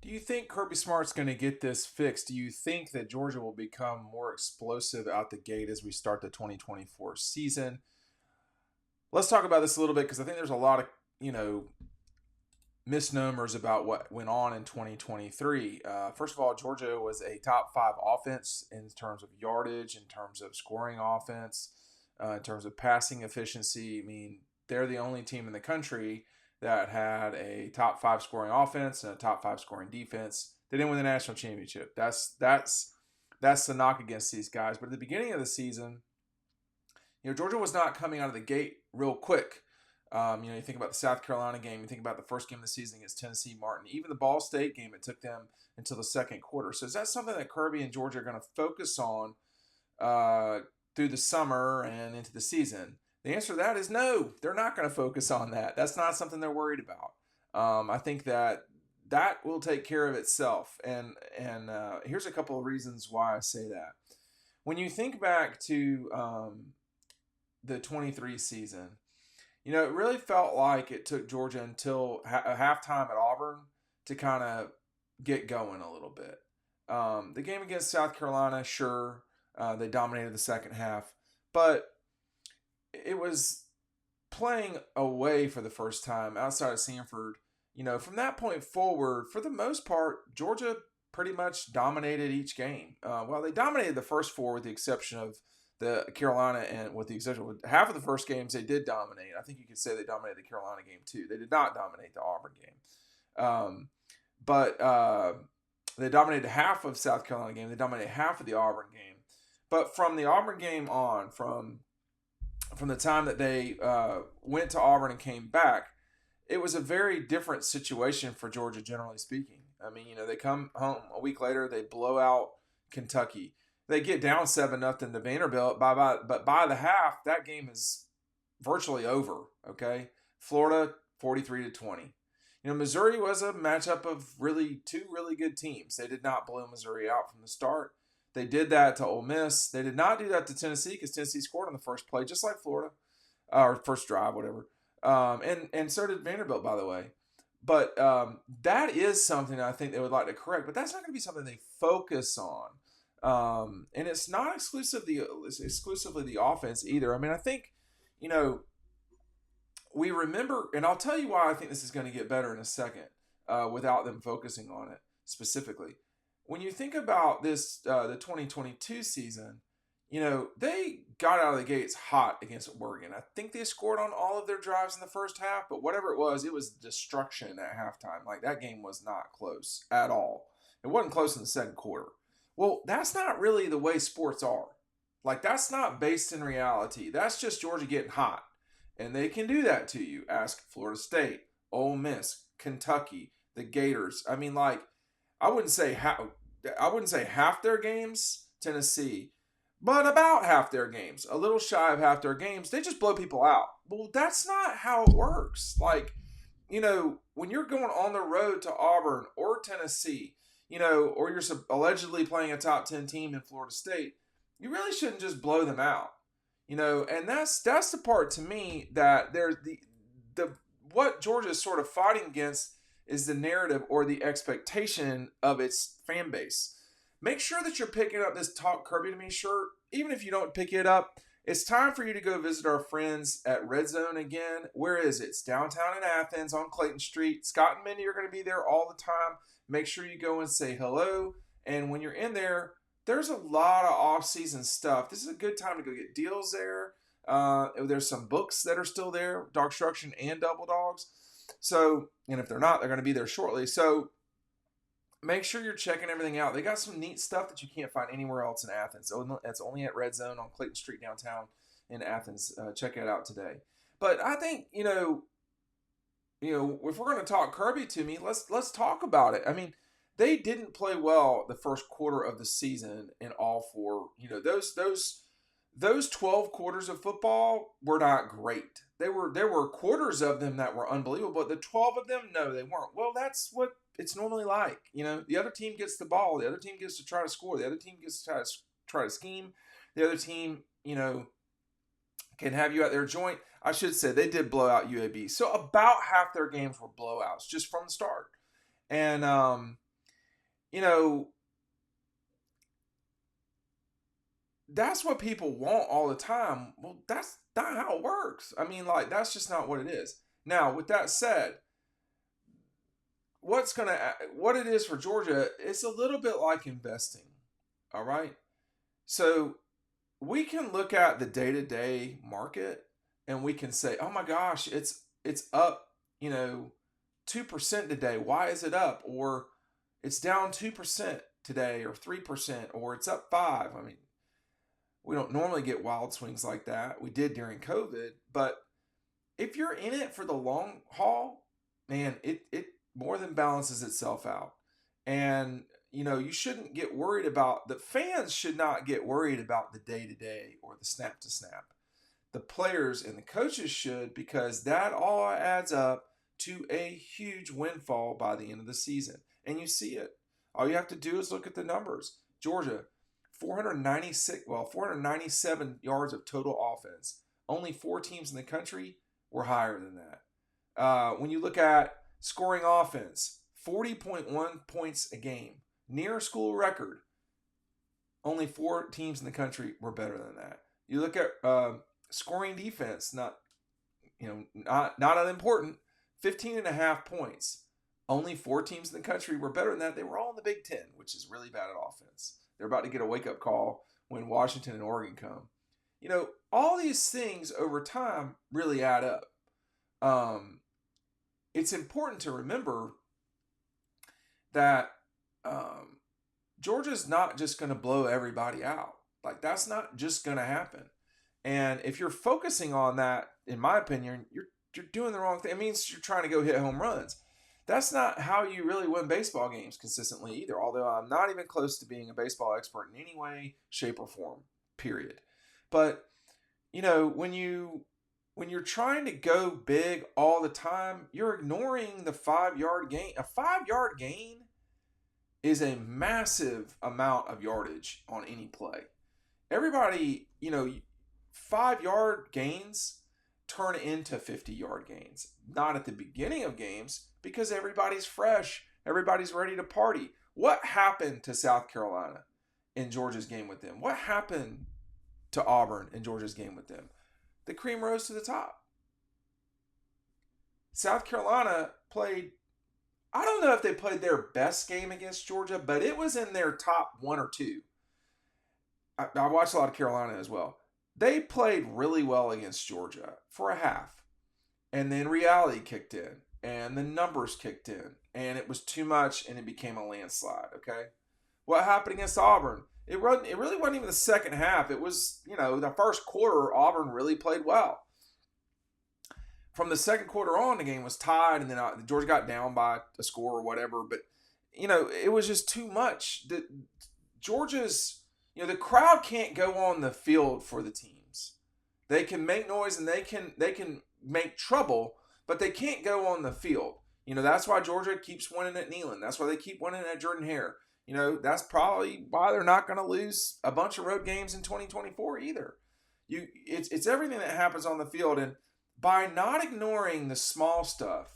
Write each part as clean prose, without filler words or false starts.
Do you think Kirby Smart's going to get this fixed? Do you think that Georgia will become more explosive out the gate as we start the 2024 season? Let's talk about this a little bit because I think there's a lot of, you know, misnomers about what went on in 2023. First of all, Georgia was a top five offense in terms of yardage, in terms of scoring offense, in terms of passing efficiency. I mean, they're the only team in the country that had a top five scoring offense and a top five scoring defense. They didn't win the national championship. That's the knock against these guys. But at the beginning of the season, Georgia was not coming out of the gate real quick. You think about the South Carolina game, you think about the first game of the season against Tennessee Martin, even the Ball State game, it took them until the second quarter. So is that something that Kirby and Georgia are going to focus on through the summer and into the season? The answer to that is no, they're not going to focus on that. That's not something they're worried about. I think that will take care of itself. And here's a couple of reasons why I say that. When you think back to the 23 season, it really felt like it took Georgia until a halftime at Auburn to kind of get going a little bit. The game against South Carolina, sure, they dominated the second half, but it was playing away for the first time outside of Sanford. From that point forward, for the most part, Georgia pretty much dominated each game. Well, they dominated the first four with the exception of the Carolina, and with the exception of half of the first games, they did dominate. I think you could say they dominated the Carolina game too. They did not dominate the Auburn game, but they dominated half of South Carolina game. They dominated half of the Auburn game. But from the Auburn game on, from the time that they went to Auburn and came back, it was a very different situation for Georgia, generally speaking. I mean, they come home a week later, they blow out Kentucky. They get down 7-0 to Vanderbilt. But by the half, that game is virtually over. Okay, Florida 43-20. Missouri was a matchup of two really good teams. They did not blow Missouri out from the start. They did that to Ole Miss. They did not do that to Tennessee because Tennessee scored on the first play, just like Florida, or first drive, whatever. And so did Vanderbilt, by the way. But that is something I think they would like to correct. But that's not going to be something they focus on. And it's not exclusively the offense either. I mean, I think, we remember, and I'll tell you why I think this is going to get better in a second, without them focusing on it specifically. When you think about this, the 2022 season, they got out of the gates hot against Oregon. I think they scored on all of their drives in the first half, but whatever it was destruction at halftime. Like, that game was not close at all. It wasn't close in the second quarter. Well, that's not really the way sports are. Like, that's not based in reality. That's just Georgia getting hot. And they can do that to you. Ask Florida State, Ole Miss, Kentucky, the Gators. I mean, like, I wouldn't say half their games, Tennessee, but about half their games, a little shy of half their games, they just blow people out. Well, that's not how it works. Like, when you're going on the road to Auburn or Tennessee, or you're allegedly playing a top 10 team in Florida State, you really shouldn't just blow them out. And that's the part to me that there's the what Georgia is sort of fighting against is the narrative or the expectation of its fan base. Make sure that you're picking up this Talk Kirby to Me shirt. Even if you don't pick it up, it's time for you to go visit our friends at Red Zone again. Where is it? It's downtown in Athens on Clayton Street. Scott and Mindy are going to be there all the time. Make sure you go and say hello. And when you're in there, there's a lot of off-season stuff. This is a good time to go get deals there. There's some books that are still there, Dog Instruction and Double Dogs. So, and if they're not, they're going to be there shortly. So make sure you're checking everything out. They got some neat stuff that you can't find anywhere else in Athens. So that's only at Red Zone on Clayton Street downtown in Athens. Check it out today. But I think, if we're going to talk Kirby to me, let's talk about it. I mean, they didn't play well the first quarter of the season in all four. Those 12 quarters of football were not great. There were quarters of them that were unbelievable, but the 12 of them, no, they weren't. Well, that's what it's normally like. The other team gets the ball. The other team gets to try to score. The other team gets to try to scheme. The other team, can have you at their joint. I should say they did blow out UAB. So about half their games were blowouts just from the start. And you know, that's what people want all the time. Well, that's not how it works. I mean, like, that's just not what it is. Now, with that said, what it is for Georgia, it's a little bit like investing. All right. So we can look at the day-to-day market and we can say, oh my gosh, it's up, 2% today. Why is it up? Or it's down 2% today, or 3%, or it's up 5. I mean, we don't normally get wild swings like that. We did during COVID, but if you're in it for the long haul, man, it more than balances itself out. And you shouldn't get worried about the fans should not get worried about the day to day or the snap to snap. The players and the coaches should, because that all adds up to a huge windfall by the end of the season. And you see it. All you have to do is look at the numbers. Georgia, 497 yards of total offense. Only 4 teams in the country were higher than that. When you look at scoring offense, 40.1 points a game. Near school record. Only 4 teams in the country were better than that. You look at scoring defense, not unimportant. 15.5 points. Only 4 teams in the country were better than that. They were all in the Big Ten, which is really bad at offense. They're about to get a wake-up call when Washington and Oregon come. All these things over time really add up. It's important to remember that Georgia's not just going to blow everybody out. Like, that's not just going to happen. And if you're focusing on that, in my opinion, you're doing the wrong thing. It means you're trying to go hit home runs. That's not how you really win baseball games consistently either, although I'm not even close to being a baseball expert in any way, shape, or form, period. But, when you're trying to go big all the time, you're ignoring the 5-yard gain. A 5-yard gain is a massive amount of yardage on any play. Everybody, 5-yard gains turn into 50-yard gains. Not at the beginning of games, because everybody's fresh. Everybody's ready to party. What happened to South Carolina in Georgia's game with them? What happened to Auburn in Georgia's game with them? The cream rose to the top. South Carolina played, I don't know if they played their best game against Georgia, but it was in their top 1 or 2. I watched a lot of Carolina as well. They played really well against Georgia for a half. And then reality kicked in. And the numbers kicked in. And it was too much, and it became a landslide, okay? What happened against Auburn? It really wasn't even the second half. It was, the first quarter, Auburn really played well. From the second quarter on, the game was tied, and then Georgia got down by a score or whatever. But, it was just too much. Georgia's, the crowd can't go on the field for the teams. They can make noise and they can make trouble, but they can't go on the field. That's why Georgia keeps winning at Neyland. That's why they keep winning at Jordan-Hare. That's probably why they're not going to lose a bunch of road games in 2024 either. It's everything that happens on the field, and by not ignoring the small stuff,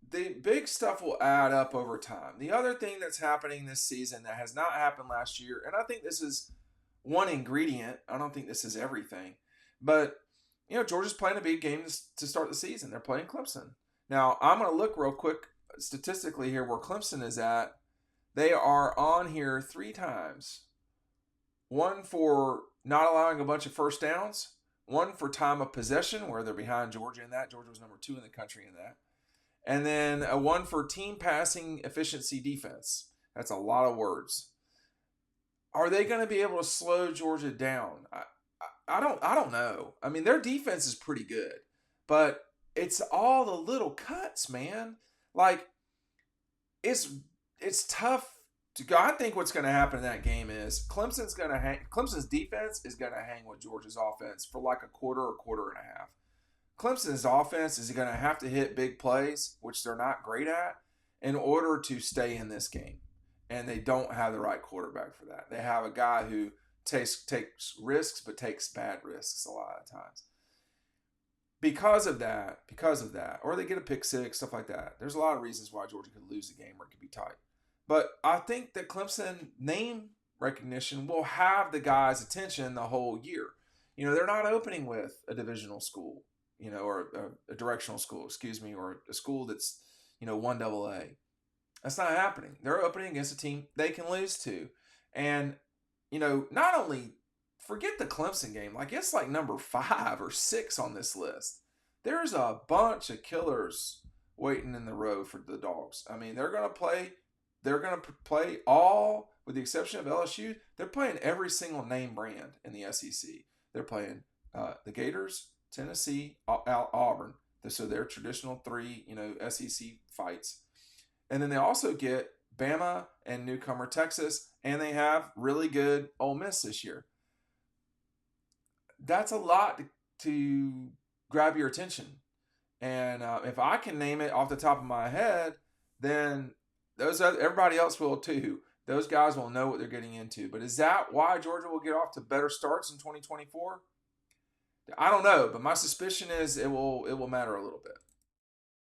the big stuff will add up over time. The other thing that's happening this season that has not happened last year, and I think this is one ingredient, I don't think this is everything, but Georgia's playing a big game to start the season. They're playing Clemson. Now, I'm going to look real quick statistically here where Clemson is at. They are on here 3 times. One for not allowing a bunch of first downs. One for time of possession, where they're behind Georgia in that. Georgia was number 2 in the country in that. And then a one for team passing efficiency defense. That's a lot of words. Are they going to be able to slow Georgia down? I don't know. I mean, their defense is pretty good, but it's all the little cuts, man. Like, it's tough to go. I think what's going to happen in that game is Clemson's defense is going to hang with Georgia's offense for like a quarter or quarter and a half. Clemson's offense is going to have to hit big plays, which they're not great at, in order to stay in this game. And they don't have the right quarterback for that. They have a guy who takes risks, but takes bad risks a lot of times. Because of that, or they get a pick six, stuff like that. There's a lot of reasons why Georgia could lose the game or it could be tight. But I think that Clemson name recognition will have the guys' attention the whole year. They're not opening with a divisional school, or a directional school, excuse me, or a school that's, 1AA. That's not happening. They're opening against a team they can lose to. And, not only forget the Clemson game, like it's like number 5 or 6 on this list. There's a bunch of killers waiting in the row for the Dogs. I mean, they're going to play all, with the exception of LSU, they're playing every single name brand in the SEC. They're playing the Gators, Tennessee, Auburn. So they're traditional 3, SEC fights. And then they also get Bama and newcomer Texas, and they have really good Ole Miss this year. That's a lot to grab your attention. And if I can name it off the top of my head, then everybody else will too. Those guys will know what they're getting into. But is that why Georgia will get off to better starts in 2024? I don't know, but my suspicion is it will matter a little bit.